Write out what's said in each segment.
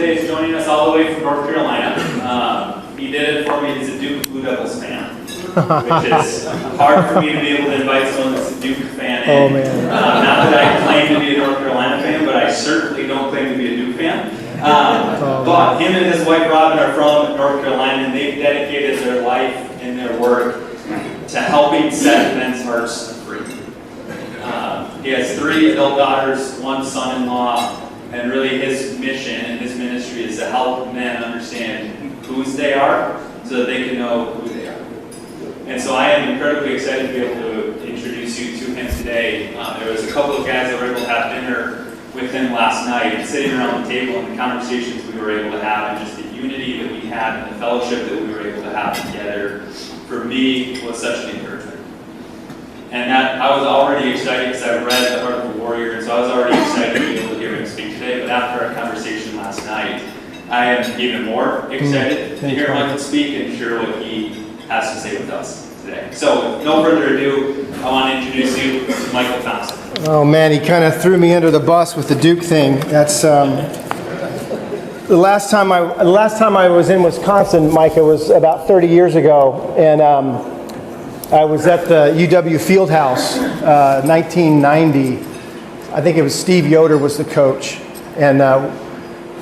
today is joining us all the way from North Carolina. He did it for me. He's a Duke Blue Devils fan, which is hard for me to be able to invite someone that's a Duke fan in. Oh, man. Not that I claim to be a North Carolina fan, but I certainly don't claim to be a Duke fan. But him and his wife Robin are from North Carolina, and they've dedicated their life and their work to helping set men's hearts free. He has 3 adult daughters, 1 son-in-law, and really his mission and his ministry is to help men understand whose they are so that they can know who they are. And so I am incredibly excited to be able to introduce you to him today. There was a couple of guys that were able to have dinner with him last night, and sitting around the table and the conversations we were able to have, and just the unity that we had and the fellowship that we were able to have together, for me, was such an encouragement. And that I was already excited because I read The Heart of a Warrior, and so I was already excited to be able to hear him speak today. But after our conversation last night, I am even more excited to hear Michael speak and share what he has to say with us today. So with no further ado, I want to introduce you to Michael Thompson. Oh man, he kind of threw me under the bus with the Duke thing. That's the last time I was in Wisconsin, Micah, was about 30 years ago, and I was at the UW Fieldhouse, 1990. I think it was Steve Yoder was the coach, and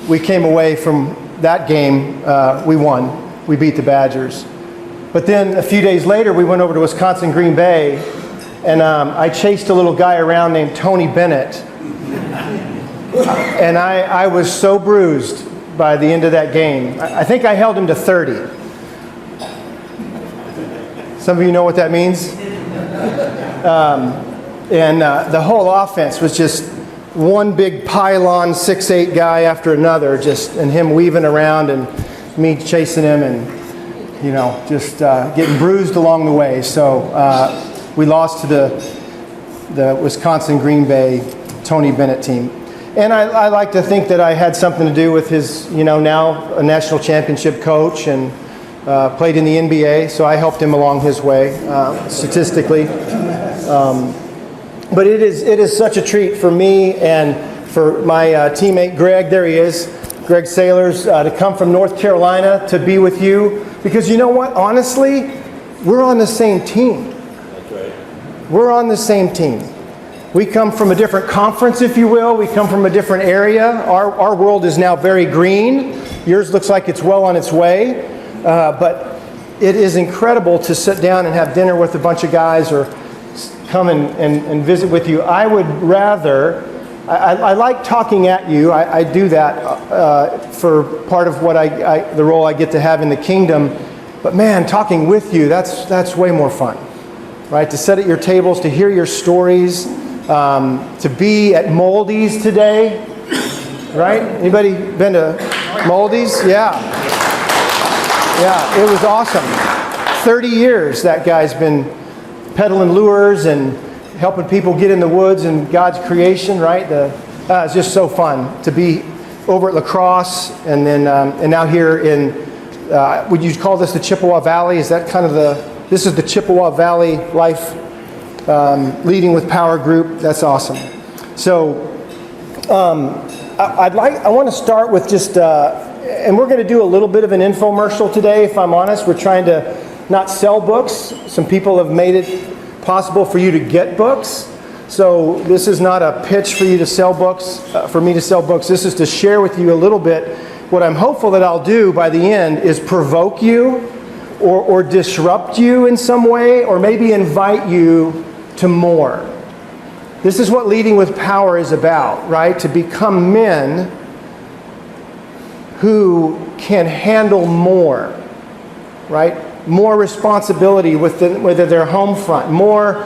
we came away from that game. We won. We beat the Badgers. But then a few days later, we went over to Wisconsin Green Bay, and I chased a little guy around named Tony Bennett. And I was so bruised by the end of that game. I think I held him to 30. Some of you know what that means? And the whole offense was just one big pylon, 6'8" guy after another, and him weaving around and me chasing him and, just getting bruised along the way. So we lost to the Wisconsin Green Bay Tony Bennett team. And I like to think that I had something to do with his, now a national championship coach and played in the NBA, so I helped him along his way statistically. But it is such a treat for me and for my teammate Greg, there he is, Greg Sailors, to come from North Carolina to be with you. Because you know what, honestly, we're on the same team. That's right. We're on the same team. We come from a different conference, if you will. We come from a different area. Our world is now very green. Yours looks like it's well on its way. But it is incredible to sit down and have dinner with a bunch of guys or come and visit with you. I would rather, I like talking at you. I do that for part of what the role I get to have in the kingdom. But man, talking with you, that's way more fun, right? To sit at your tables, to hear your stories, to be at Moldy's today, right? Anybody been to Moldy's? Yeah. Yeah, it was awesome. 30 years that guy's been peddling lures and helping people get in the woods and God's creation, right? It's just so fun to be over at LaCrosse and then and now here in, would you call this the Chippewa Valley? Is that kind of this is the Chippewa Valley Life Leading with Power group. That's awesome. So I want to start with just, and we're going to do a little bit of an infomercial today, if I'm honest. We're trying to not sell books. Some people have made it possible for you to get books. So this is not a pitch for you to sell books, for me to sell books. This is to share with you a little bit. What I'm hopeful that I'll do by the end is provoke you or disrupt you in some way, or maybe invite you to more. This is what Leading with Power is about, right? To become men who can handle more, right? More responsibility within their home front, more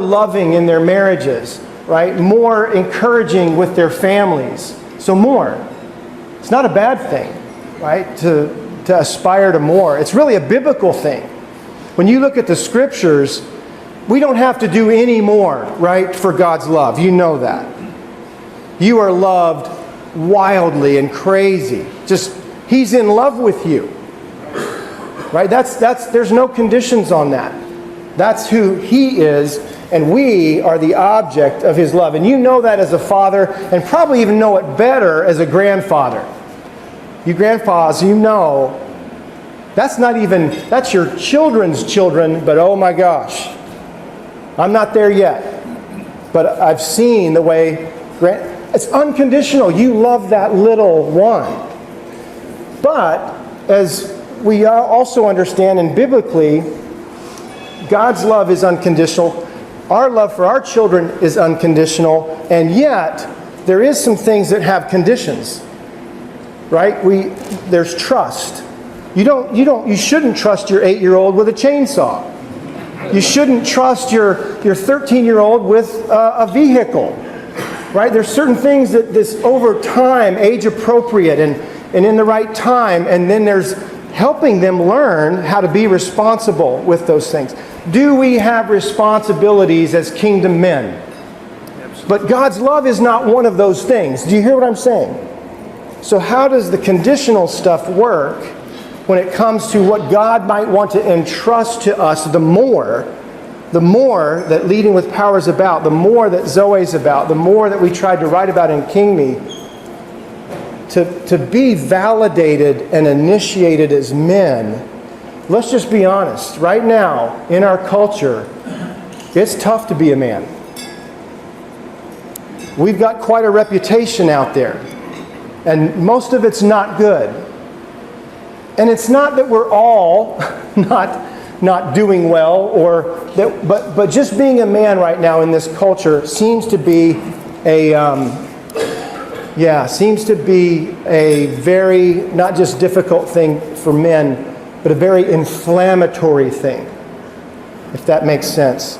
loving in their marriages, right? More encouraging with their families. So more. It's not a bad thing, right? To aspire to more. It's really a biblical thing. When you look at the scriptures, we don't have to do any more, right, for God's love. You know that. You are loved wildly and crazy. Just, He's in love with you. Right? There's no conditions on that. That's who He is, and we are the object of His love. And you know that as a father, and probably even know it better as a grandfather. You grandpas, you know, that's your children's children, but oh my gosh, I'm not there yet. But I've seen the way, it's unconditional. You love that little one. But as we also understand, and biblically, God's love is unconditional. Our love for our children is unconditional, and yet there is some things that have conditions, right? There's trust. You shouldn't trust your 8-year-old with a chainsaw. You shouldn't trust your 13-year-old with a vehicle, right? There's certain things that this over time, age appropriate and in the right time, and then there's helping them learn how to be responsible with those things. Do we have responsibilities as kingdom men? But God's love is not one of those things. Do you hear what I'm saying? So how does the conditional stuff work when it comes to what God might want to entrust to us? The more that Leading with Power is about, the more that Zoe's about, the more that we tried to write about in King Me, to be validated and initiated as men. Let's just be honest. Right now, in our culture, it's tough to be a man. We've got quite a reputation out there, and most of it's not good. And it's not that we're all not doing well, but just being a man right now in this culture seems to be a very, not just difficult thing for men, but a very inflammatory thing, if that makes sense.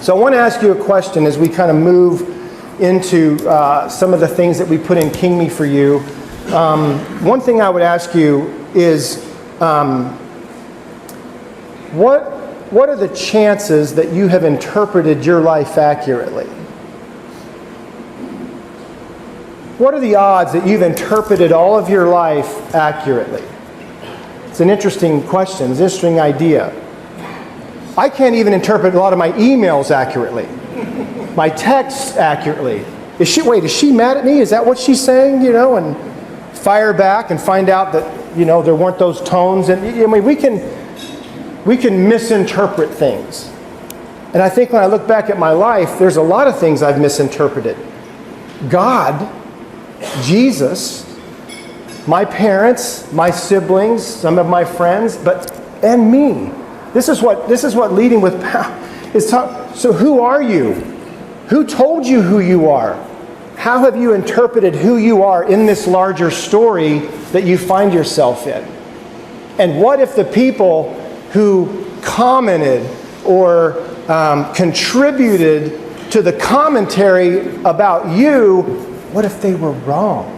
So I want to ask you a question as we kind of move into some of the things that we put in King Me for you. One thing I would ask you is, what are the chances that you have interpreted your life accurately? What are the odds that you've interpreted all of your life accurately? It's an interesting question. It's an interesting idea. I can't even interpret a lot of my emails accurately, my texts accurately. Is she mad at me? Is that what she's saying? And fire back and find out that there weren't those tones. And I mean, we can misinterpret things. And I think when I look back at my life, there's a lot of things I've misinterpreted. God, Jesus, my parents, my siblings, some of my friends, and me. This is what Leading with Power is talking. So who are you? Who told you who you are? How have you interpreted who you are in this larger story that you find yourself in? And what if the people who commented or contributed to the commentary about you, what if they were wrong?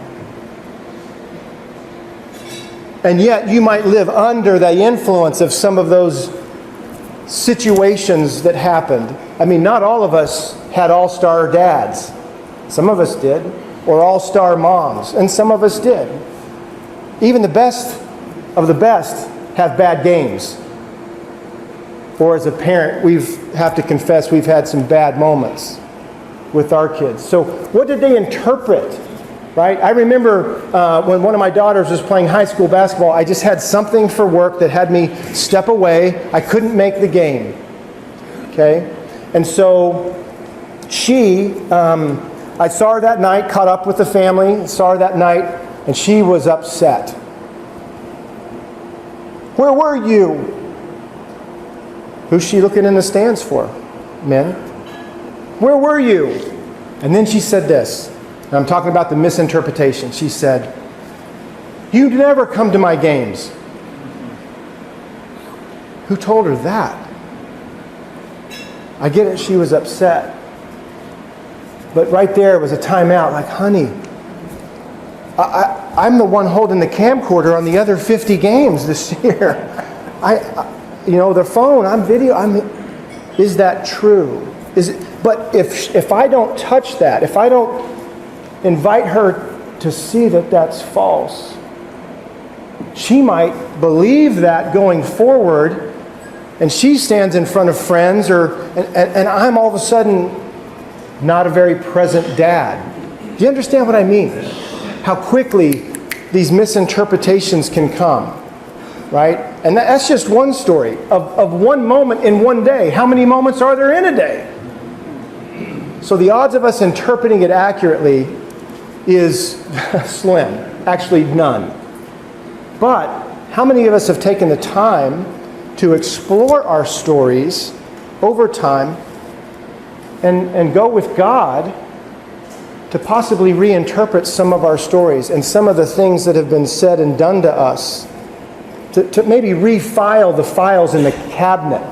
And yet you might live under the influence of some of those situations that happened. I mean, not all of us had all-star dads. Some of us did. Or all-star moms. And some of us did. Even the best of the best have bad games. Or as a parent, we have to confess we've had some bad moments with our kids. So what did they interpret? Right? I remember when one of my daughters was playing high school basketball, I just had something for work that had me step away. I couldn't make the game. Okay? And so I saw her that night, caught up with the family, saw her that night, and she was upset. Where were you? Who's she looking in the stands for? Men. Where were you? And then she said this. And I'm talking about the misinterpretation. She said, "You never come to my games." Who told her that? I get it, she was upset. But right there was a timeout, like, honey, I'm the one holding the camcorder on the other 50 games this year. The phone, I'm video, is that true? But if I don't touch that, if I don't invite her to see that that's false, she might believe that going forward, and she stands in front of friends, and I'm all of a sudden not a very present dad. Do you understand what I mean? How quickly these misinterpretations can come, right? And that's just one story of one moment in one day. How many moments are there in a day? So the odds of us interpreting it accurately is slim, actually none. But how many of us have taken the time to explore our stories over time and go with God to possibly reinterpret some of our stories and some of the things that have been said and done to us, to maybe refile the files in the cabinet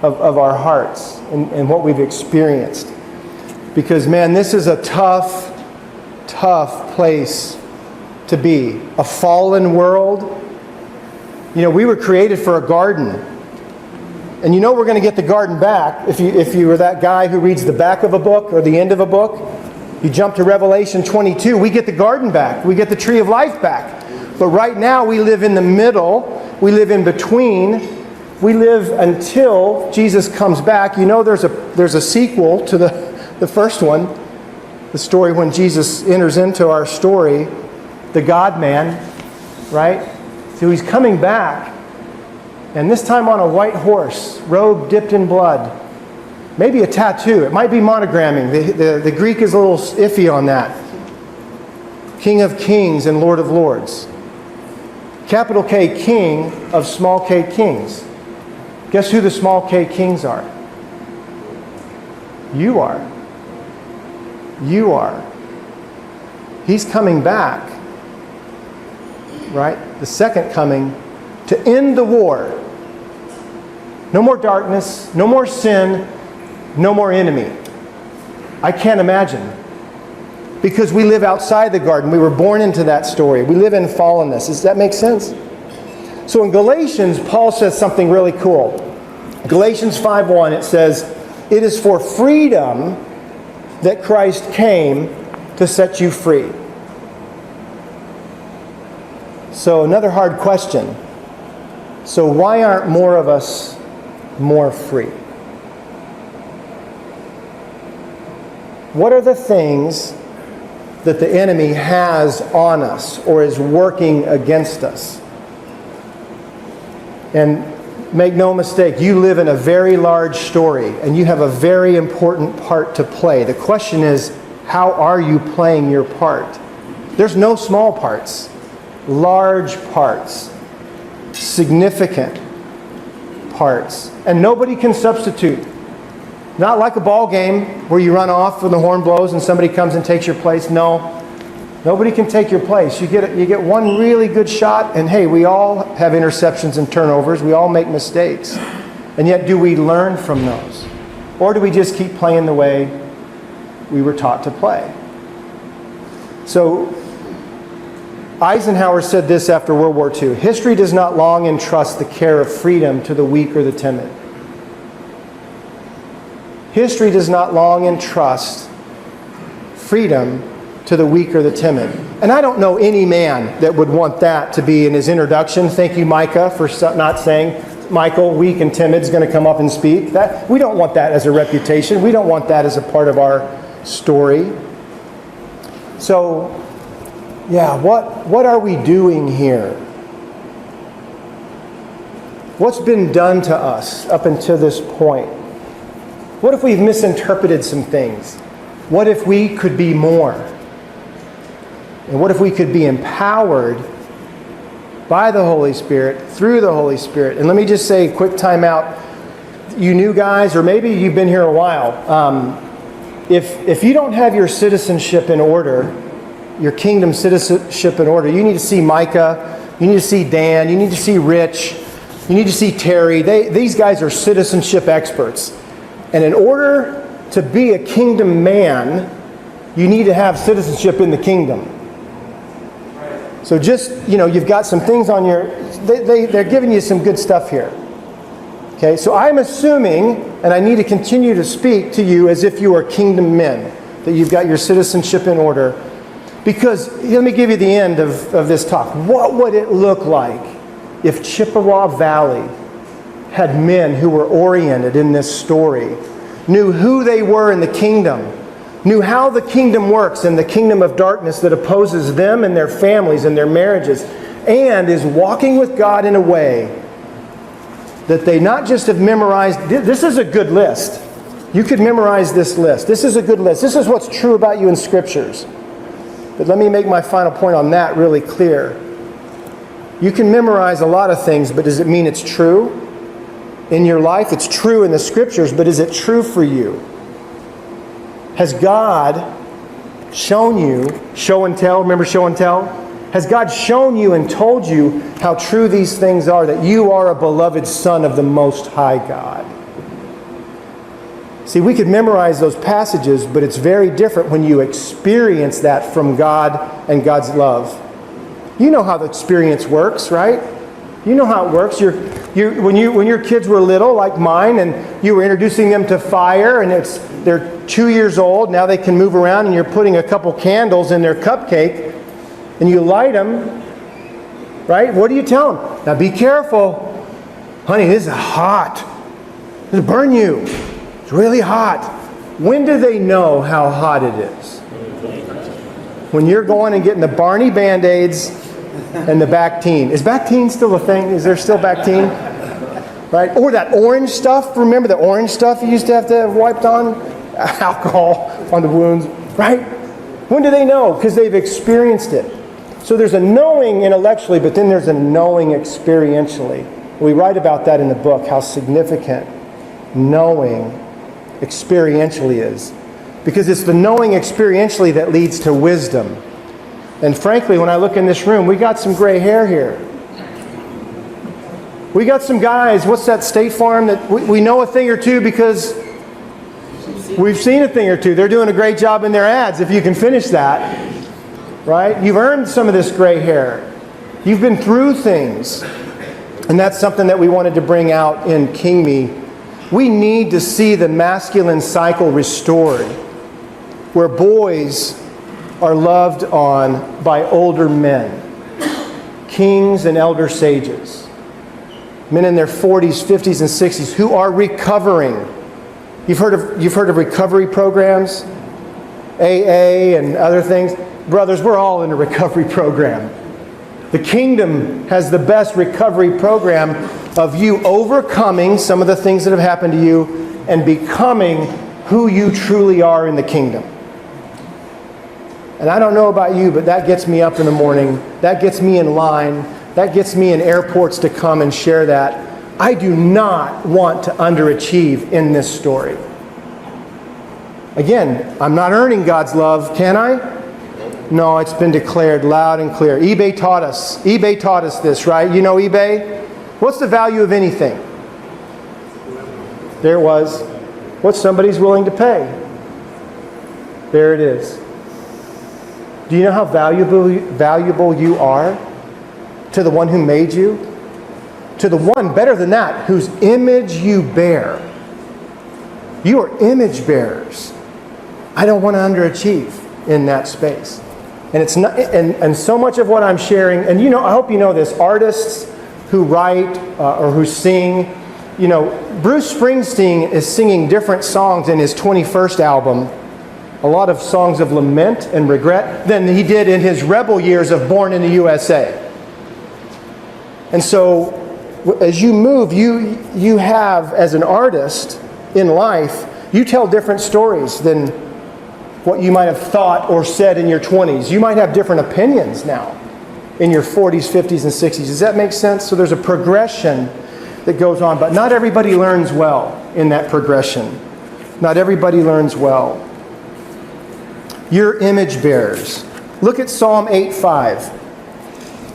of our hearts and what we've experienced. Because, man, this is a tough, tough place to be. A fallen world. You know, we were created for a garden. And you know we're going to get the garden back if you were that guy who reads the back of a book or the end of a book. You jump to Revelation 22, we get the garden back. We get the tree of life back. But right now we live in the middle. We live in between. We live until Jesus comes back. You know there's a sequel to the first one. The story when Jesus enters into our story. The God-man, right? So he's coming back. And this time on a white horse, robe dipped in blood. Maybe a tattoo. It might be monogramming. The Greek is a little iffy on that. King of kings and Lord of lords. Capital K, king of small k kings. Guess who the small k kings are? You are. You are. He's coming back. Right? The second coming to end the war. No more darkness, no more sin, no more enemy. I can't imagine. Because we live outside the garden. We were born into that story. We live in fallenness. Does that make sense? So in Galatians, Paul says something really cool. Galatians 5:1, it says, "It is for freedom that Christ came to set you free." So another hard question. So why aren't more of us more free? What are the things that the enemy has on us or is working against us? And make no mistake, you live in a very large story and you have a very important part to play. The question is, how are you playing your part? There's no small parts, large parts, significant parts, and nobody can substitute. Not like a ball game where you run off when the horn blows and somebody comes and takes your place. No, nobody can take your place. You get one really good shot, and hey, we all have interceptions and turnovers. We all make mistakes. And yet, do we learn from those? Or do we just keep playing the way we were taught to play? So, Eisenhower said this after World War II: "History does not long entrust the care of freedom to the weak or the timid." History does not long entrust freedom to the weak or the timid. And I don't know any man that would want that to be in his introduction. Thank you, Micah, for not saying, Michael, weak and timid, is going to come up and speak. We don't want that as a reputation. We don't want that as a part of our story. So, yeah, what are we doing here? What's been done to us up until this point? What if we've misinterpreted some things? What if we could be more? And what if we could be empowered by the Holy Spirit, through the Holy Spirit? And let me just say, quick time out. You new guys, or maybe you've been here a while, if you don't have your citizenship in order, your kingdom citizenship in order, you need to see Micah, you need to see Dan, you need to see Rich, you need to see Terry. These guys are citizenship experts. And in order to be a kingdom man, you need to have citizenship in the kingdom. So just, you've got some things on your... They're giving you some good stuff here. Okay, so I'm assuming, and I need to continue to speak to you as if you are kingdom men, that you've got your citizenship in order. Because, let me give you the end of this talk. What would it look like if Chippewa Valley had men who were oriented in this story, knew who they were in the kingdom, knew how the kingdom works and the kingdom of darkness that opposes them and their families and their marriages, and is walking with God in a way that they not just have memorized. This is a good list. You could memorize this list. This is a good list. This is what's true about you in Scriptures. But let me make my final point on that really clear. You can memorize a lot of things, but does it mean it's true in your life? It's true in the Scriptures, but is it true for you? Has God shown you, show and tell, remember show and tell? Has God shown you and told you how true these things are, that you are a beloved son of the Most High God? See, we could memorize those passages, but it's very different when you experience that from God and God's love. You know how the experience works, right? You know how it works. When your kids were little, like mine, and you were introducing them to fire, and they're 2 years old, now they can move around, and you're putting a couple candles in their cupcake, and you light them, right? What do you tell them? Now be careful. Honey, this is hot. It'll burn you. It's really hot. When do they know how hot it is? When you're going and getting the Barney Band-Aids and the Bactine. Is Bactine still a thing? Is there still Bactine? Right? Or that orange stuff. Remember the orange stuff you used to have wiped on? Alcohol on the wounds. Right? When do they know? Because they've experienced it. So there's a knowing intellectually, but then there's a knowing experientially. We write about that in the book, how significant knowing experientially is. Because it's the knowing experientially that leads to wisdom. And frankly, when I look in this room, we got some gray hair here. We got some guys, what's that State Farm, that we know a thing or two because we've seen a thing or two. They're doing a great job in their ads, if you can finish that. Right? You've earned some of this gray hair. You've been through things. And that's something that we wanted to bring out in King Me. We need to see the masculine cycle restored, where boys are loved on by older men, kings and elder sages, men in their 40s, 50s, and 60s who are recovering. You've heard of recovery programs, AA and other things. Brothers, we're all in a recovery program. The kingdom has the best recovery program of you overcoming some of the things that have happened to you and becoming who you truly are in the kingdom. And I don't know about you, but that gets me up in the morning. That gets me in line. That gets me in airports to come and share that. I do not want to underachieve in this story. Again, I'm not earning God's love, can I? No, it's been declared loud and clear. eBay taught us. eBay taught us this, right? You know eBay? What's the value of anything? There it was. What somebody's willing to pay. There it is. Do you know how valuable you are to the one who made you? To the one, better than that, whose image you bear. You are image bearers. I don't want to underachieve in that space. And it's not, and so much of what I'm sharing, and you know, I hope you know this, artists who write or who sing, you know, Bruce Springsteen is singing different songs in his 21st album, a lot of songs of lament and regret, than he did in his rebel years of Born in the USA. And so, as you move, you have, as an artist in life, you tell different stories than what you might have thought or said in your 20s. You might have different opinions now in your 40s, 50s, and 60s. Does that make sense? So there's a progression that goes on, but not everybody learns well in that progression. Not everybody learns well. You're image bearers. Look at Psalm 8:5.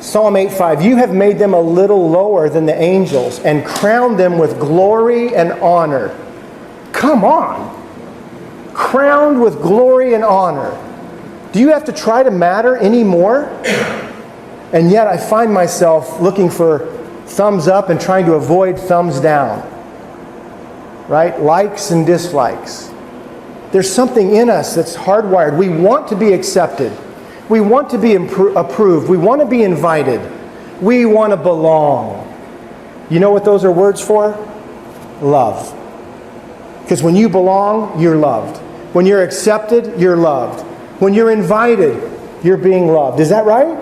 Psalm 8:5. You have made them a little lower than the angels and crowned them with glory and honor. Come on. Crowned with glory and honor. Do you have to try to matter anymore? And yet I find myself looking for thumbs up and trying to avoid thumbs down. Right? Likes and dislikes. There's something in us that's hardwired. We want to be accepted. We want to be approved. We want to be invited. We want to belong. You know what those are words for? Love. Because when you belong, you're loved. When you're accepted, you're loved. When you're invited, you're being loved. Is that right?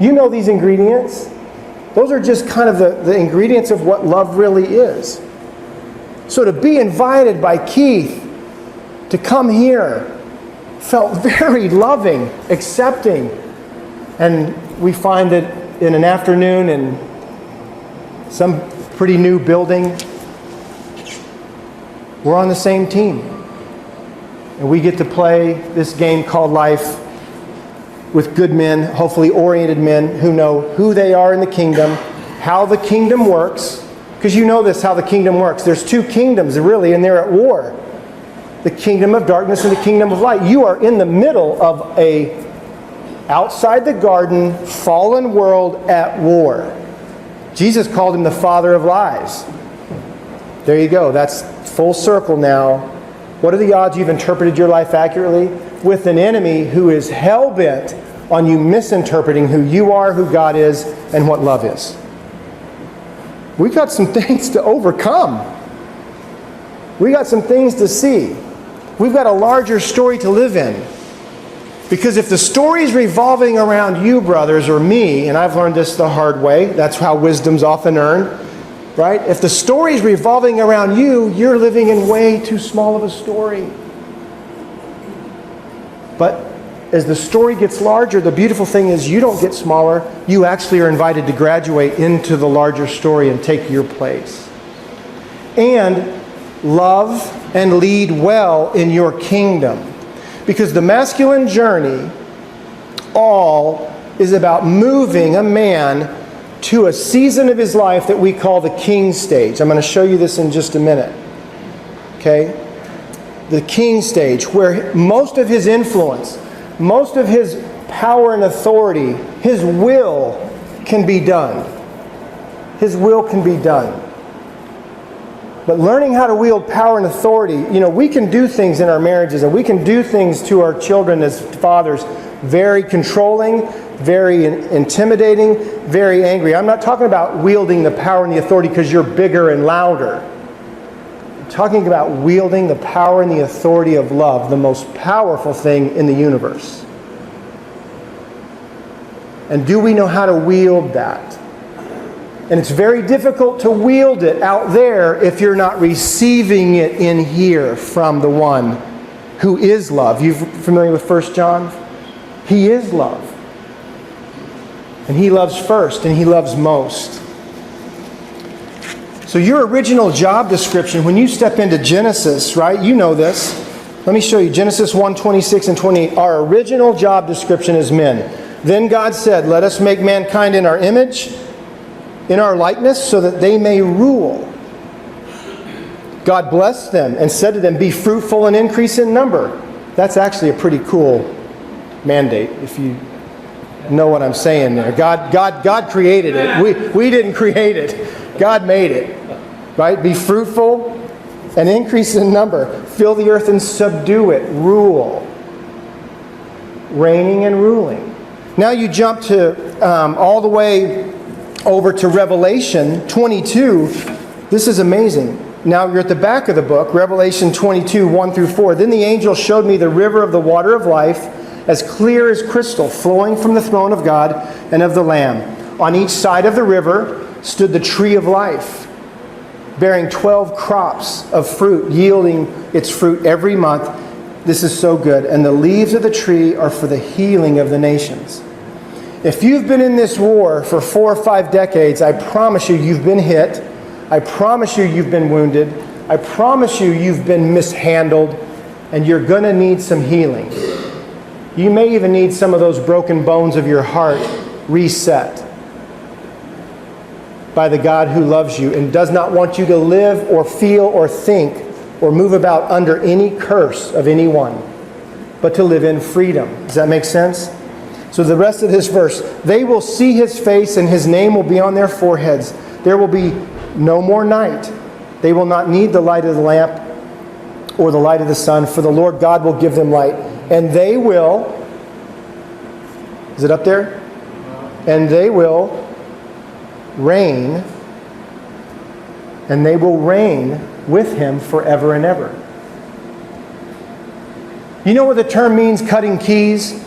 You know these ingredients. Those are just kind of the ingredients of what love really is. So to be invited by Keith to come here felt very loving, accepting. And we find that in an afternoon in some pretty new building, we're on the same team. And we get to play this game called life with good men, hopefully oriented men who know who they are in the kingdom, how the kingdom works. Because you know this, how the kingdom works. There's two kingdoms, really, and they're at war. The kingdom of darkness and the kingdom of light. You are in the middle of a outside the garden, fallen world at war. Jesus called him the father of lies. There you go. That's full circle now. What are the odds you've interpreted your life accurately? With an enemy who is hell-bent on you misinterpreting who you are, who God is, and what love is. We've got some things to overcome. We got some things to see. We've got a larger story to live in. Because if the story is revolving around you, brothers, or me, and I've learned this the hard way, that's how wisdom's often earned, right? If the story is revolving around you, you're living in way too small of a story. But as the story gets larger, the beautiful thing is you don't get smaller. You actually are invited to graduate into the larger story and take your place. And love and lead well in your kingdom. Because the masculine journey all is about moving a man to a season of his life that we call the king stage. I'm going to show you this in just a minute. Okay? The king stage, where most of his influence, most of his power and authority, his will can be done. His will can be done. But learning how to wield power and authority, we can do things in our marriages and we can do things to our children as fathers very controlling, very intimidating, very angry. I'm not talking about wielding the power and the authority because you're bigger and louder. I'm talking about wielding the power and the authority of love, the most powerful thing in the universe. And do we know how to wield that? And it's very difficult to wield it out there if you're not receiving it in here from the one who is love. You familiar with 1 John? He is love. And he loves first and he loves most. So your original job description, when you step into Genesis, right? You know this. Let me show you. Genesis 1:26 and 28. Our original job description is men. Then God said, let us make mankind in our image, in our likeness, so that they may rule. God blessed them and said to them, be fruitful and increase in number. That's actually a pretty cool mandate, if you know what I'm saying there. God created it. We didn't create it. God made it. Right? Be fruitful and increase in number. Fill the earth and subdue it. Rule. Reigning and ruling. Now you jump to all the way over to Revelation 22. This is amazing. Now you're at the back of the book, Revelation 22, 1 through 4. Then the angel showed me the river of the water of life, as clear as crystal, flowing from the throne of God and of the Lamb. On each side of the river stood the tree of life, bearing 12 crops of fruit, yielding its fruit every month. This is so good. And the leaves of the tree are for the healing of the nations. If you've been in this war for 4 or 5 decades, I promise you, you've been hit. I promise you, you've been wounded. I promise you, you've been mishandled. And you're going to need some healing. You may even need some of those broken bones of your heart reset by the God who loves you and does not want you to live or feel or think or move about under any curse of anyone, but to live in freedom. Does that make sense? So the rest of this verse, they will see his face and his name will be on their foreheads. There will be no more night. They will not need the light of the lamp or the light of the sun, for the Lord God will give them light. And they will, is it up there? And they will reign, and they will reign with him forever and ever. You know what the term means, cutting keys?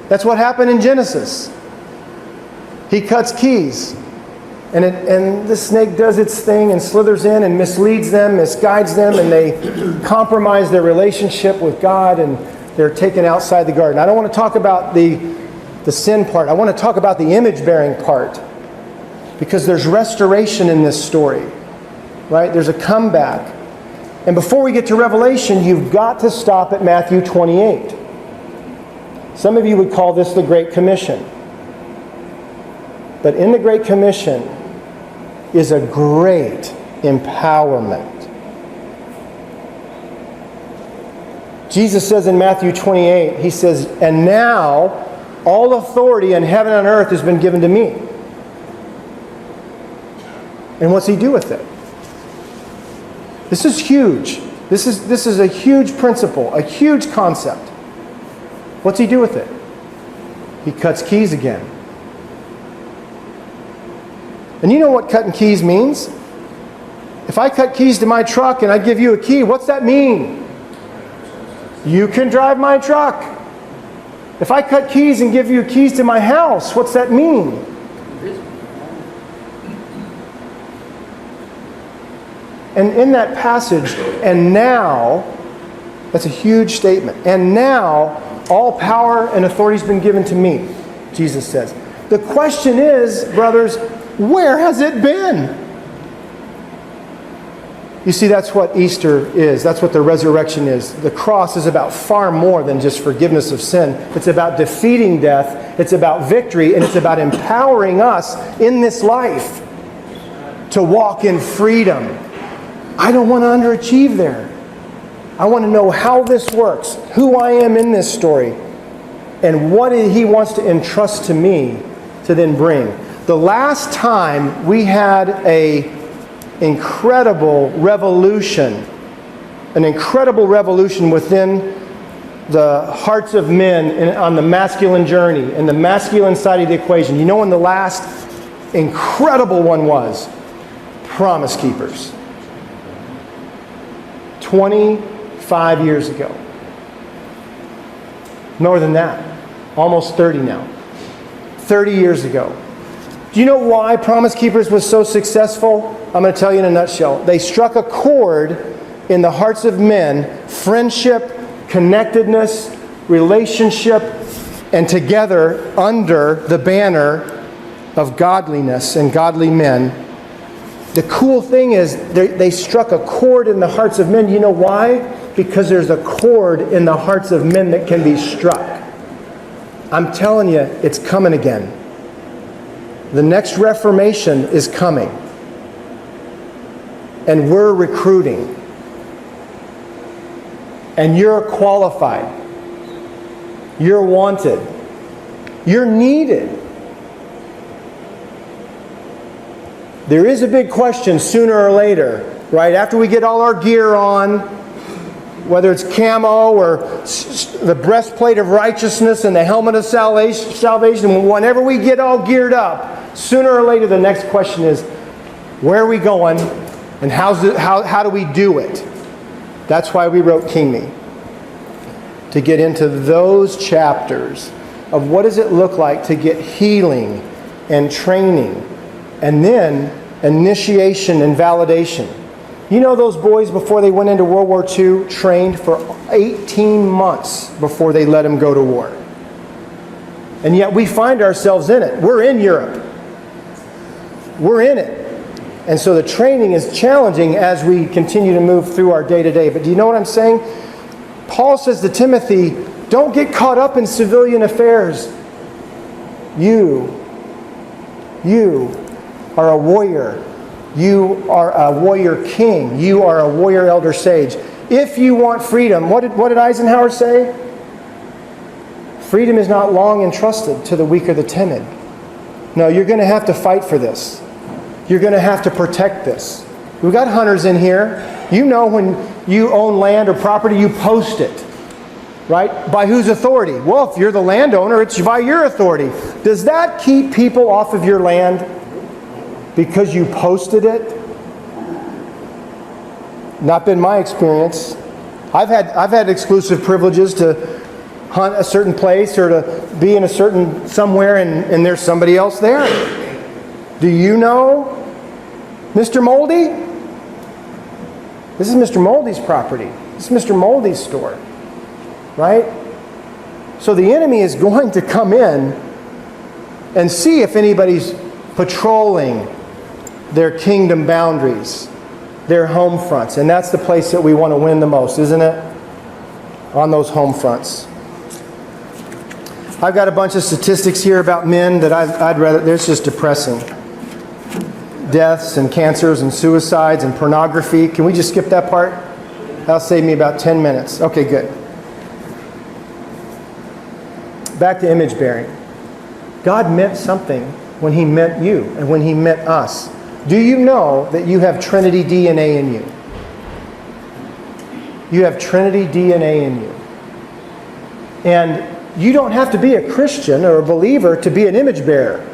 That's what happened in Genesis. He cuts keys. And the snake does its thing and slithers in and misleads them, misguides them, and they compromise their relationship with God, and they're taken outside the garden. I don't want to talk about the sin part. I want to talk about the image-bearing part, because there's restoration in this story, right? There's a comeback. And before we get to Revelation, you've got to stop at Matthew 28. Some of you would call this the Great Commission. But in the Great Commission is a great empowerment. Jesus says in Matthew 28, he says, "And now all authority in heaven and earth has been given to me." And what's he do with it? This is huge. This is a huge principle, a huge concept. What's he do with it? He cuts keys again. And you know what cutting keys means? If I cut keys to my truck and I give you a key, what's that mean? You can drive my truck. If I cut keys and give you keys to my house, what's that mean? And in that passage, and now, that's a huge statement. And now, all power and authority has been given to me, Jesus says. The question is, brothers, where has it been? You see, that's what Easter is. That's what the resurrection is. The cross is about far more than just forgiveness of sin. It's about defeating death. It's about victory. And it's about empowering us in this life to walk in freedom. I don't want to underachieve there. I want to know how this works, who I am in this story, and what he wants to entrust to me to then bring. The last time we had an incredible revolution within the hearts of men on the masculine journey and the masculine side of the equation. You know when the last incredible one was? Promise Keepers. 25 years ago. More than that. Almost 30 now. 30 years ago. Do you know why Promise Keepers was so successful? I'm going to tell you in a nutshell. They struck a chord in the hearts of men, friendship, connectedness, relationship, and together under the banner of godliness and godly men. The cool thing is they struck a chord in the hearts of men. You know why? Because there's a chord in the hearts of men that can be struck. I'm telling you, it's coming again. The next Reformation is coming. And we're recruiting. And you're qualified. You're wanted. You're needed. There is a big question sooner or later, right? After we get all our gear on, whether it's camo or the breastplate of righteousness and the helmet of salvation, whenever we get all geared up, sooner or later the next question is, where are we going and how do we do it? That's why we wrote King Me. To get into those chapters of what does it look like to get healing and training and then initiation and validation. You know those boys before they went into World War II trained for 18 months before they let them go to war. And yet we find ourselves in it. We're in Europe. We're in it. And so the training is challenging as we continue to move through our day-to-day. But do you know what I'm saying? Paul says to Timothy, don't get caught up in civilian affairs. You are a warrior. You are a warrior king. You are a warrior elder sage. If you want freedom, what did Eisenhower say? Freedom is not long entrusted to the weak or the timid. No, you're going to have to fight for this. You're going to have to protect this. We've got hunters in here. You know when you own land or property, you post it. Right? By whose authority? Well, if you're the landowner, it's by your authority. Does that keep people off of your land because you posted it? Not been my experience. I've had exclusive privileges to hunt a certain place or to be in a certain somewhere and there's somebody else there. Do you know Mr. Moldy? This is Mr. Moldy's property. This is Mr. Moldy's store. Right? So the enemy is going to come in and see if anybody's patrolling their kingdom boundaries, their home fronts. And that's the place that we want to win the most, isn't it? On those home fronts. I've got a bunch of statistics here about men that I'd rather, it's just depressing. Deaths and cancers and suicides and pornography. Can we just skip that part? That'll save me about 10 minutes. Okay, good. Back to image bearing. God meant something when He meant you and when He meant us. Do you know that you have Trinity DNA in you? You have Trinity DNA in you. And you don't have to be a Christian or a believer to be an image bearer.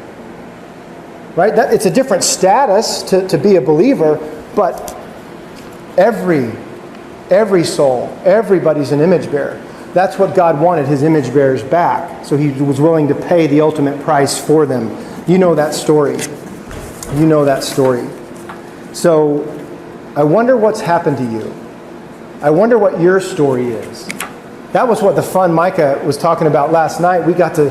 Right? It's a different status to be a believer, but every soul, everybody's an image bearer. That's what God wanted, His image bearers back. So He was willing to pay the ultimate price for them. You know that story. You know that story. So I wonder what's happened to you. I wonder what your story is. That was what the fun Micah was talking about last night. We got to,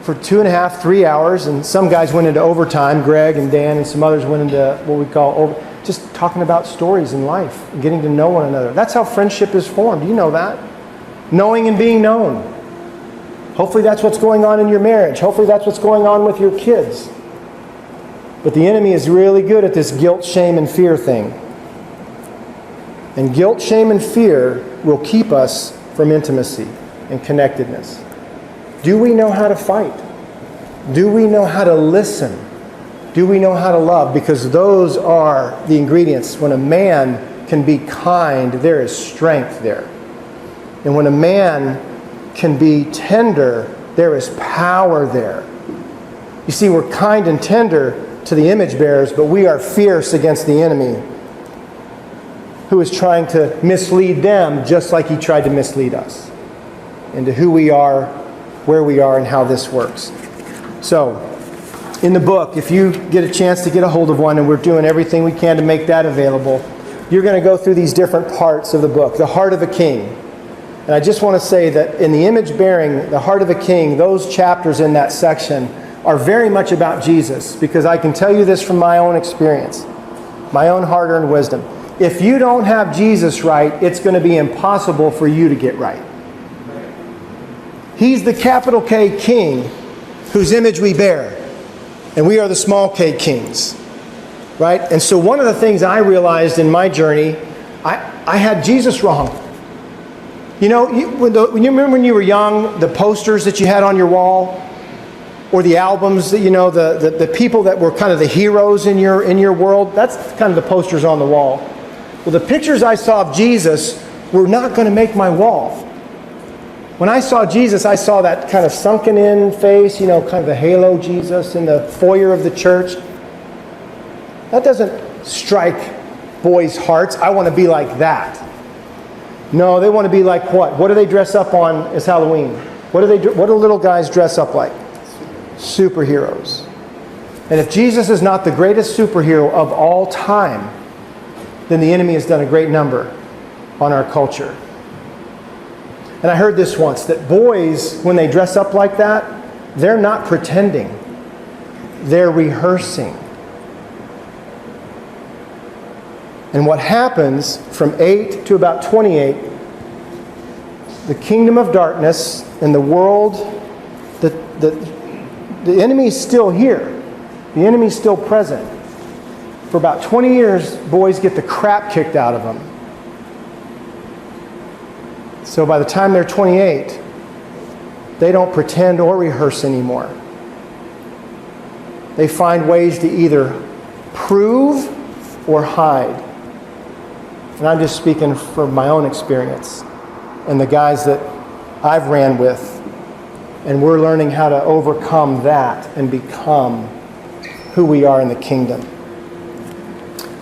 for 2.5, 3 hours, and some guys went into overtime, Greg and Dan, and some others went into what we call just talking about stories in life and getting to know one another. That's how friendship is formed. You know that. Knowing and being known. Hopefully that's what's going on in your marriage. Hopefully that's what's going on with your kids. But the enemy is really good at this guilt, shame, and fear thing. And guilt, shame, and fear will keep us from intimacy and connectedness. Do we know how to fight? Do we know how to listen? Do we know how to love? Because those are the ingredients. When a man can be kind, there is strength there. And when a man can be tender, there is power there. You see, we're kind and tender to the image bearers, but we are fierce against the enemy who is trying to mislead them just like he tried to mislead us into who we are, where we are, and how this works. So, in the book, if you get a chance to get a hold of one, and we're doing everything we can to make that available, you're going to go through these different parts of the book. The Heart of a King. And I just want to say that in the image bearing, the Heart of a King, those chapters in that section are very much about Jesus, because I can tell you this from my own experience, my own hard-earned wisdom. If you don't have Jesus right, it's going to be impossible for you to get right. He's the capital K King whose image we bear. And we are the small k kings. Right? And so one of the things I realized in my journey, I had Jesus wrong. You know, when you remember when you were young, the posters that you had on your wall, or the albums that, you know, the people that were kind of the heroes in your world, that's kind of the posters on the wall. Well, the pictures I saw of Jesus were not going to make my wall. When I saw Jesus, I saw that kind of sunken in face, you know, kind of the halo Jesus in the foyer of the church. That doesn't strike boys' hearts. I want to be like that. No, they want to be like what? What do they dress up on as Halloween? What do little guys dress up like? Superheroes. And if Jesus is not the greatest superhero of all time, then the enemy has done a great number on our culture. And I heard this once, that boys, when they dress up like that, they're not pretending. They're rehearsing. And what happens from 8 to about 28, the kingdom of darkness and the world, the enemy is still here. The enemy is still present. For about 20 years, boys get the crap kicked out of them. So by the time they're 28, they don't pretend or rehearse anymore. They find ways to either prove or hide. And I'm just speaking from my own experience and the guys that I've ran with. And we're learning how to overcome that and become who we are in the kingdom.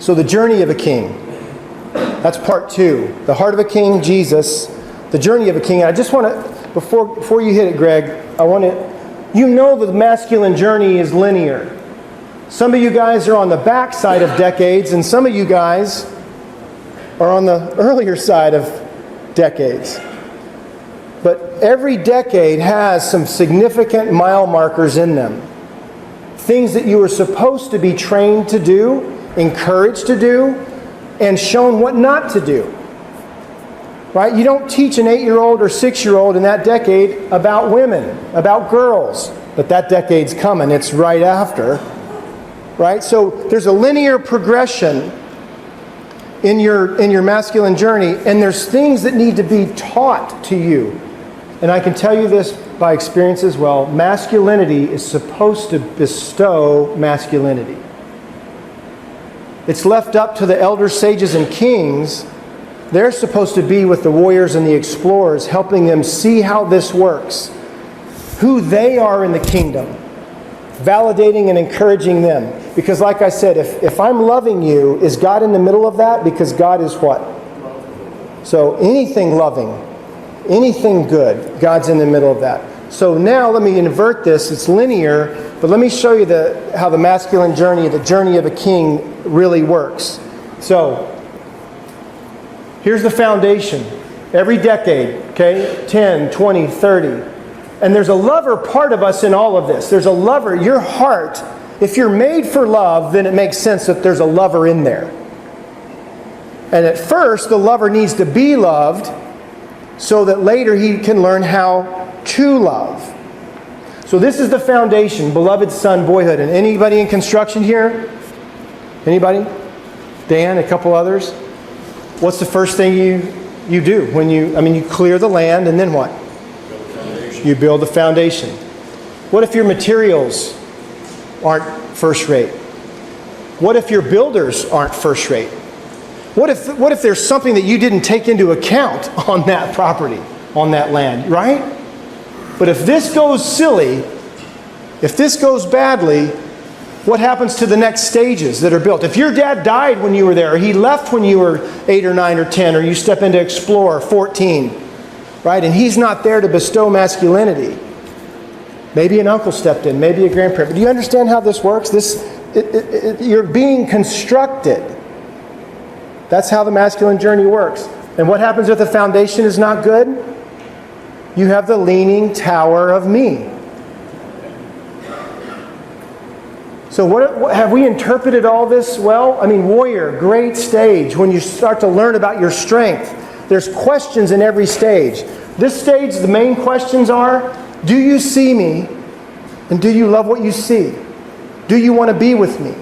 So the journey of a king. That's part 2. The heart of a king, Jesus. The journey of a king. I just want to, before you hit it, Greg, I want to, you know the masculine journey is linear. Some of you guys are on the back side of decades, and some of you guys are on the earlier side of decades. But every decade has some significant mile markers in them. Things that you were supposed to be trained to do, encouraged to do, and shown what not to do. Right? You don't teach an 8-year-old or 6-year-old in that decade about women, about girls. But that decade's coming. It's right after. Right? So there's a linear progression in your masculine journey, and there's things that need to be taught to you. And I can tell you this by experience as well. Masculinity is supposed to bestow masculinity. It's left up to the elder sages and kings. They're supposed to be with the warriors and the explorers, helping them see how this works, who they are in the kingdom, validating and encouraging them. Because like I said, if I'm loving you, is God in the middle of that? Because God is what? So anything loving, anything good, God's in the middle of that. So now let me invert this. It's linear, but let me show you how the masculine journey, the journey of a king, really works. So here's the foundation. Every decade, okay, 10, 20, 30. And there's a lover part of us in all of this. There's a lover. Your heart, if you're made for love, then it makes sense that there's a lover in there. And at first, the lover needs to be loved so that later he can learn how to love. So this is the foundation, beloved son, boyhood. And anybody in construction here? Anybody? Dan, a couple others? What's the first thing you do when you clear the land, and then what? You build the foundation. What if your materials aren't first rate? What if your builders aren't first rate? What if there's something that you didn't take into account on that property, on that land, right? But if this goes silly, if this goes badly, what happens to the next stages that are built? If your dad died when you were there, or he left when you were 8 or 9 or 10, or you step into Explorer 14, right? And he's not there to bestow masculinity. Maybe an uncle stepped in, maybe a grandparent. But do you understand how this works? You're being constructed. That's how the masculine journey works. And what happens if the foundation is not good? You have the leaning tower of me. So what have we interpreted all this well? I mean, warrior, great stage. When you start to learn about your strength, there's questions in every stage. This stage, the main questions are, do you see me? And do you love what you see? Do you want to be with me?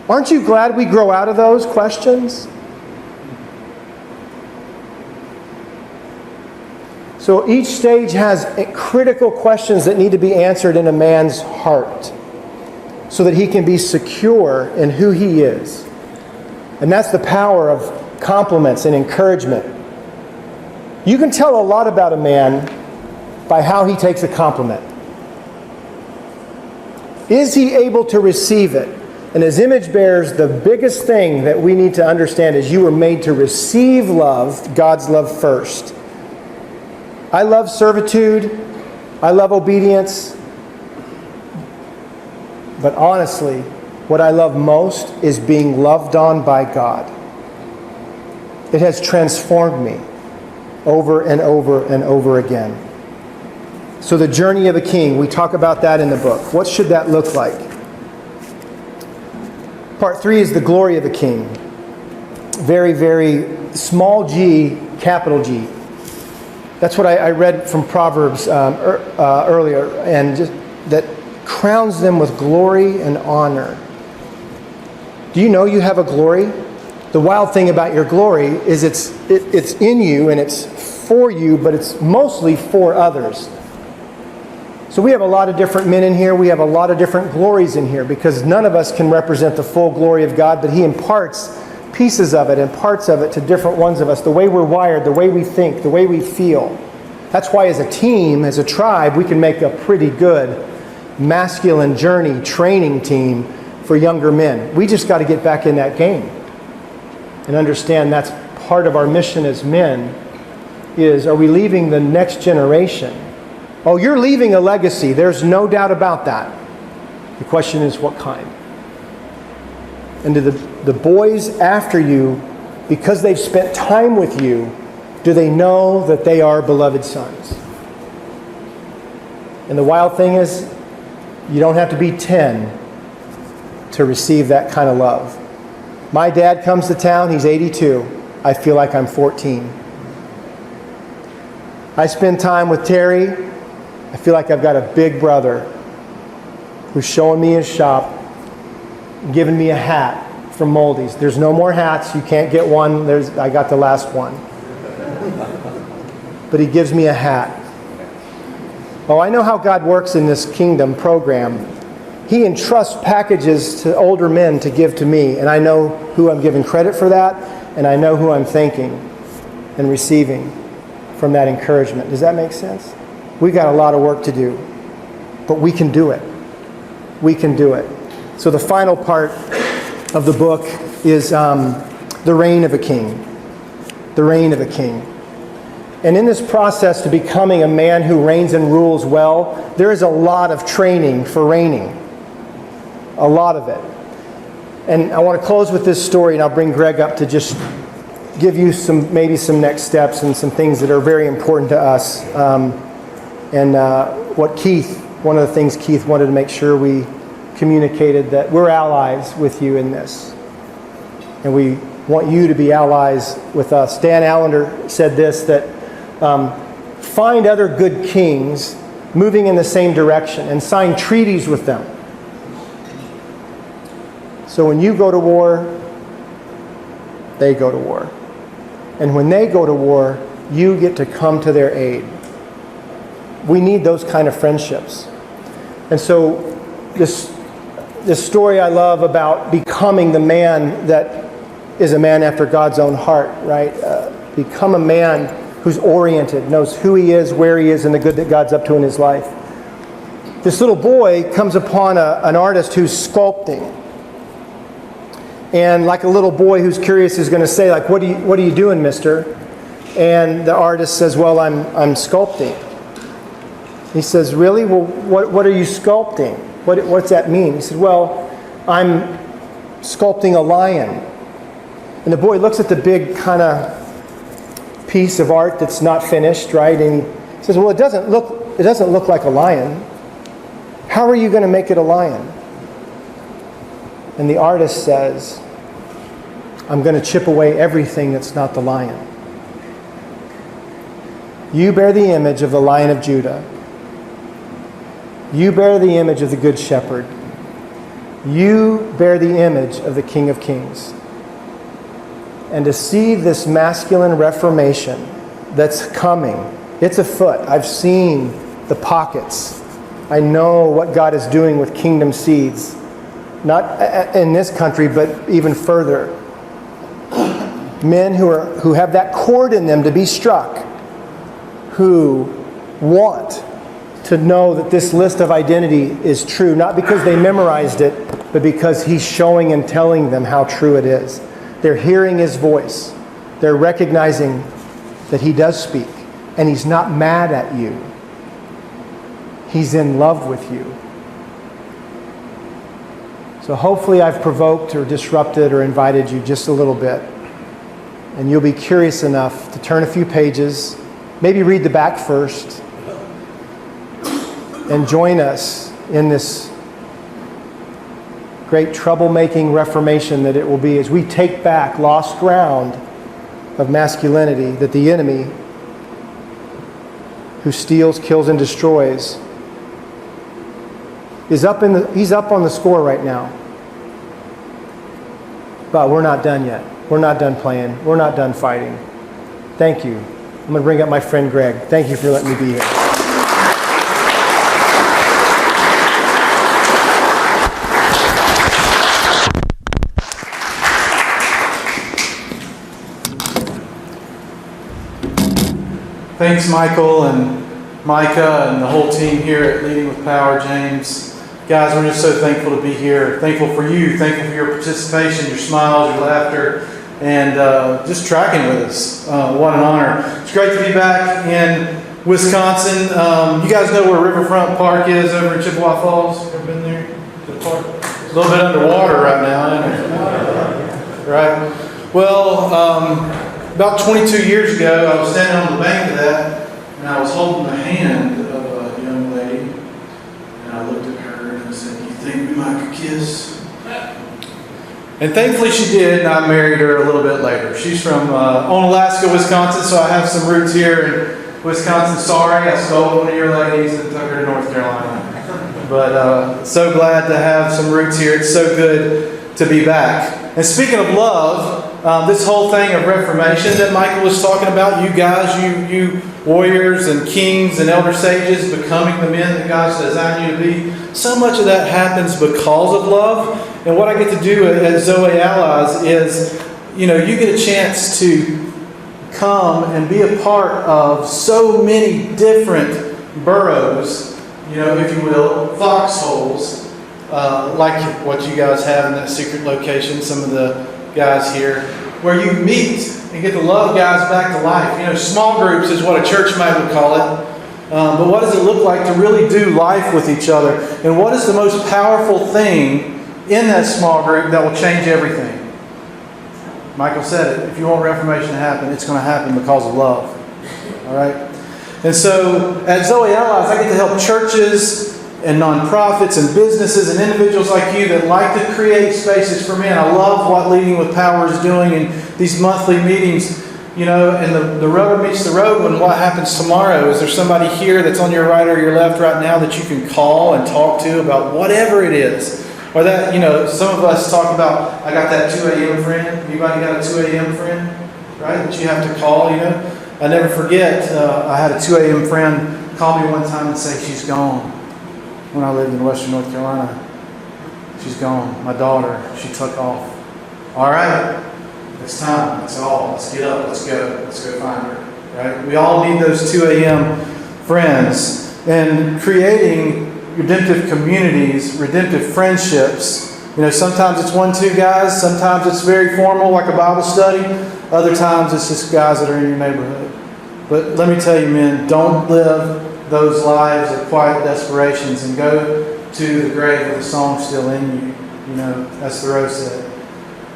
Aren't you glad we grow out of those questions? So each stage has critical questions that need to be answered in a man's heart so that he can be secure in who he is. And that's the power of compliments and encouragement. You can tell a lot about a man by how he takes a compliment. Is he able to receive it? And as image bearers, the biggest thing that we need to understand is you were made to receive love, God's love first. I love servitude. I love obedience. But honestly, what I love most is being loved on by God. It has transformed me over and over and over again. So the journey of a king, we talk about that in the book. What should that look like? Part 3 is the glory of a king. Very, very small g, capital G. That's what I read from Proverbs earlier, and just that crowns them with glory and honor. Do you know you have a glory? The wild thing about your glory is it's in you and it's for you, but it's mostly for others. So we have a lot of different men in here. We have a lot of different glories in here because none of us can represent the full glory of God, but He imparts pieces of it and parts of it to different ones of us. The way we're wired, the way we think, the way we feel. That's why as a team, as a tribe, we can make a pretty good masculine journey training team for younger men. We just got to get back in that game. and understand that's part of our mission as men, is, are we leaving the next generation? Oh, you're leaving a legacy. There's no doubt about that. The question is, what kind? And do the boys after you, because they've spent time with you, do they know that they are beloved sons? And the wild thing is, you don't have to be 10 to receive that kind of love. My dad comes to town, he's 82. I feel like I'm 14. I spend time with Terry, I feel like I've got a big brother who's showing me his shop, giving me a hat from Moldy's. There's no more hats, you can't get one. I got the last one. But he gives me a hat. Oh, I know how God works in this kingdom program. He entrusts packages to older men to give to me, and I know who I'm giving credit for that, and I know who I'm thanking and receiving from that encouragement. Does that make sense? We've got a lot of work to do, but we can do it. We can do it. So the final part of the book is the reign of a king. The reign of a king. And in this process to becoming a man who reigns and rules well, there is a lot of training for reigning. A lot of it. And I want to close with this story, and I'll bring Greg up to just give you maybe some next steps and some things that are very important to us. One of the things Keith wanted to make sure we communicated, that we're allies with you in this. And we want you to be allies with us. Dan Allender said this, that find other good kings moving in the same direction and sign treaties with them. So when you go to war, they go to war. And when they go to war, you get to come to their aid. We need those kind of friendships. And so this story I love about becoming the man that is a man after God's own heart, right? Become a man who's oriented, knows who he is, where he is, and the good that God's up to in his life. This little boy comes upon an artist who's sculpting. And like a little boy who's curious is going to say, like, what are you doing, mister? And the artist says, well, I'm sculpting. He says, really? Well, what are you sculpting? What's that mean? He said, well, I'm sculpting a lion. And the boy looks at the big kind of piece of art that's not finished, right? And he says, well, it doesn't look like a lion. How are you going to make it a lion? And the artist says, I'm going to chip away everything that's not the lion. You bear the image of the Lion of Judah. You bear the image of the Good Shepherd. You bear the image of the King of Kings. And to see this masculine reformation that's coming, it's afoot. I've seen the pockets. I know what God is doing with kingdom seeds. Not in this country, but even further. Men who have that chord in them to be struck, who want to know that this list of identity is true, not because they memorized it, but because he's showing and telling them how true it is. They're hearing his voice. They're recognizing that he does speak, and he's not mad at you. He's in love with you. So hopefully I've provoked or disrupted or invited you just a little bit. And you'll be curious enough to turn a few pages, maybe read the back first, and join us in this great troublemaking reformation that it will be as we take back lost ground of masculinity that the enemy, who steals, kills, and destroys, he's up on the score right now. But we're not done yet. We're not done playing. We're not done fighting. Thank you. I'm going to bring up my friend Greg. Thank you for letting me be here. Thanks, Michael and Micah and the whole team here at Leading with Power, James. Guys, we're just so thankful to be here. Thankful for you. Thankful for your participation, your smiles, your laughter. and just tracking with us. What an honor. It's great to be back in Wisconsin. You guys know where Riverfront Park is over in Chippewa Falls? Ever been there? To the park? It's a little bit underwater right now, isn't it? Right? Well, about 22 years ago, I was standing on the bank of that, and I was holding the hand of a young lady, and I looked at her and I said, "You think we might could kiss?" And thankfully she did, and I married her a little bit later. She's from Onalaska, Wisconsin, so I have some roots here in Wisconsin. Sorry, I stole one of your ladies and took her to North Carolina. But so glad to have some roots here. It's so good to be back. And speaking of love, this whole thing of Reformation that Michael was talking about, you guys, you warriors and kings and elder sages becoming the men that God's designed you to be, so much of that happens because of love. And what I get to do at Zoe Allies is, you get a chance to come and be a part of so many different burrows, if you will, foxholes, like what you guys have in that secret location, some of the guys here, where you meet and get to love guys back to life. Small groups is what a church might would call it. But what does it look like to really do life with each other? And what is the most powerful thing in that small group that will change everything? Michael said it. If you want Reformation to happen, it's going to happen because of love. All right? And so at Zoe Allies, I get to help churches and nonprofits and businesses and individuals like you that like to create spaces for men. I love what Leading with Power is doing in these monthly meetings. And the rubber meets the road when what happens tomorrow. Is there somebody here that's on your right or your left right now that you can call and talk to about whatever it is? Or that, some of us talk about, I got that 2 a.m. friend. Anybody got a 2 a.m. friend? Right? That you have to call, I never forget, I had a 2 a.m. friend call me one time and say, "She's gone." When I lived in Western North Carolina. She's gone. My daughter, she took off. All right. It's time. It's all. Let's get up. Let's go. Let's go find her. Right? We all need those 2 a.m. friends. And creating redemptive communities, redemptive friendships. Sometimes it's 1-2 guys. Sometimes it's very formal, like a Bible study. Other times it's just guys that are in your neighborhood. But let me tell you, men, don't live those lives of quiet desperations and go to the grave with a song still in you. As Thoreau said.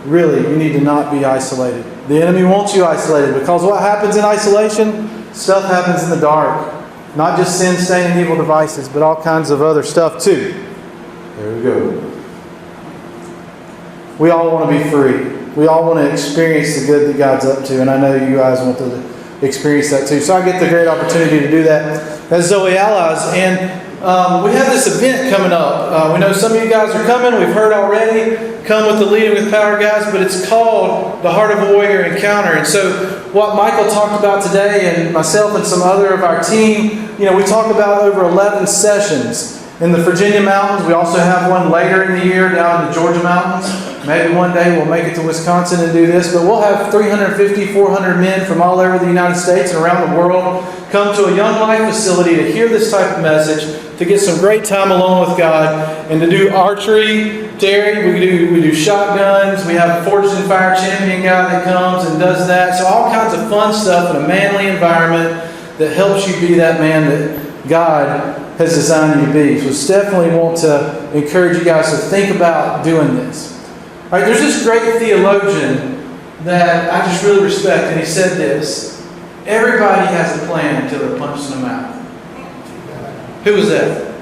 Really, you need to not be isolated. The enemy wants you isolated because what happens in isolation? Stuff happens in the dark. Not just sin, stain, and evil devices, but all kinds of other stuff too. There we go. We all want to be free. We all want to experience the good that God's up to, and I know you guys want to experience that too. So I get the great opportunity to do that as Zoe Allies. And we have this event coming up. We know some of you guys are coming. We've heard already. Come with the Leading with Power guys, but it's called the Heart of a Warrior Encounter. And so what Michael talked about today, and myself and some other of our team, we talk about over 11 sessions in the Virginia mountains. We also have one later in the year down in the Georgia mountains. Maybe one day we'll make it to Wisconsin and do this, but we'll have 350, 400 men from all over the United States and around the world come to a Young Life facility to hear this type of message, to get some great time alone with God, and to do archery. Terry, we do shotguns. We have a Forged in Fire champion guy that comes and does that. So all kinds of fun stuff in a manly environment that helps you be that man that God has designed you to be. So it's definitely want to encourage you guys to think about doing this. All right, there's this great theologian that I just really respect, and he said this: everybody has a plan until they're punched in the mouth. Who was that?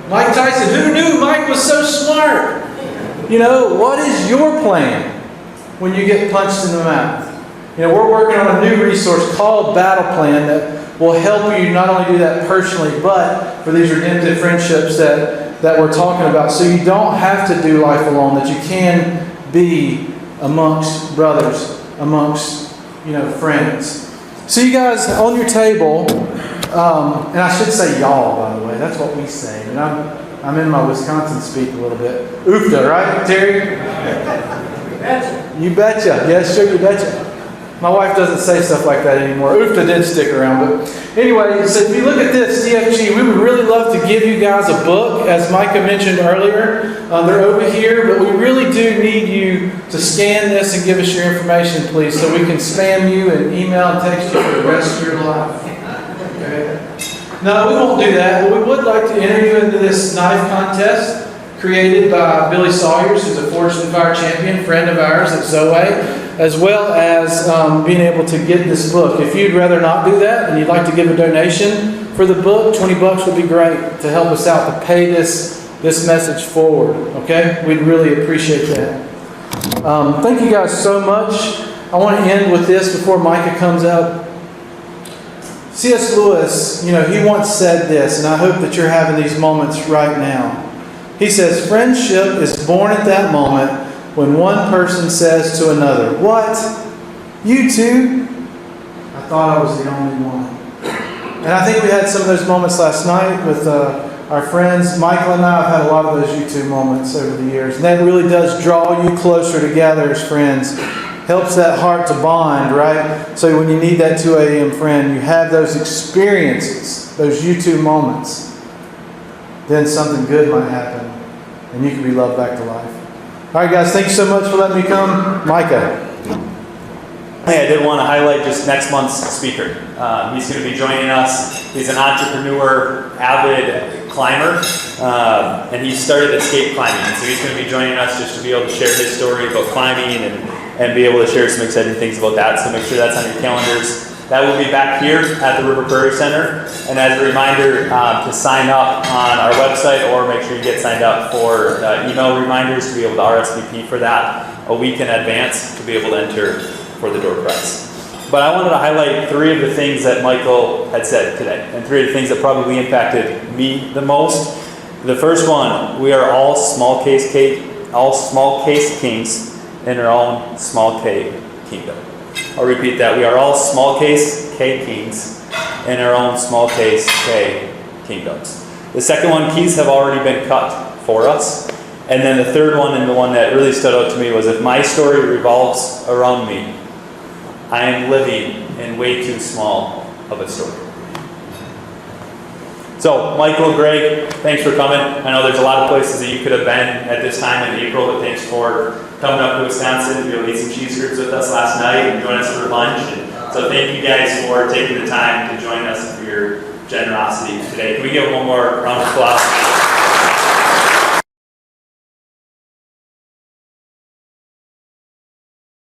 Mike Tyson. Who knew Mike was so smart? What is your plan when you get punched in the mouth? We're working on a new resource called Battle Plan that will help you not only do that personally, but for these redemptive friendships that we're talking about. So you don't have to do life alone, that you can be amongst brothers, amongst, friends. So you guys, on your table, and I should say y'all, by the way. That's what we say. And I'm in my Wisconsin speak a little bit. Oofta, right, Terry? You betcha. Yes, sure, you betcha. My wife doesn't say stuff like that anymore. Oofta did stick around, but anyway, so if you look at this, DFG, we would really love to give you guys a book, as Micah mentioned earlier. They're over here, but we really do need you to scan this and give us your information, please, so we can spam you and email and text you for the rest of your life. Okay? No, we won't do that, but we would like to enter you into this knife contest created by Billy Sawyers, who's a Forged and Fire champion, friend of ours at Zoe, as well as being able to get this book. If you'd rather not do that and you'd like to give a donation for the book, $20 would be great to help us out to pay this message forward. Okay? We'd really appreciate that. Thank you guys so much. I want to end with this before Micah comes up. C.S. Lewis, he once said this, and I hope that you're having these moments right now. He says, friendship is born at that moment when one person says to another, "What? You too?" I thought I was the only one. And I think we had some of those moments last night with our friends. Michael and I have had a lot of those you too moments over the years. And that really does draw you closer together as friends. Helps that heart to bond, right? So when you need that 2 a.m. friend, you have those experiences, those you too moments. Then something good might happen, and you can be loved back to life. All right, guys, thank you so much for letting me come. Micah. Hey, I did want to highlight just next month's speaker. He's going to be joining us. He's an entrepreneur, avid climber, and he started escape climbing. So he's going to be joining us just to be able to share his story about climbing and be able to share some exciting things about that. So make sure that's on your calendars. That will be back here at the River Prairie Center. And as a reminder, to sign up on our website, or make sure you get signed up for email reminders to be able to RSVP for that a week in advance to be able to enter for the door prize. But I wanted to highlight 3 of the things that Michael had said today, and 3 of the things that probably impacted me the most. The first one, we are all small case kings in our own small K kingdom. I'll repeat that. We are all small case K kings in our own small case K kingdoms. The second one, keys have already been cut for us. And then the third one, and the one that really stood out to me, was if my story revolves around me, I am living in way too small of a story. So, Michael, Greg, thanks for coming. I know there's a lot of places that you could have been at this time in April, but thanks for coming up to Wisconsin. You ate some cheese curds with us last night and joined us for lunch. And so thank you guys for taking the time to join us and for your generosity today. Can we give one more round of applause?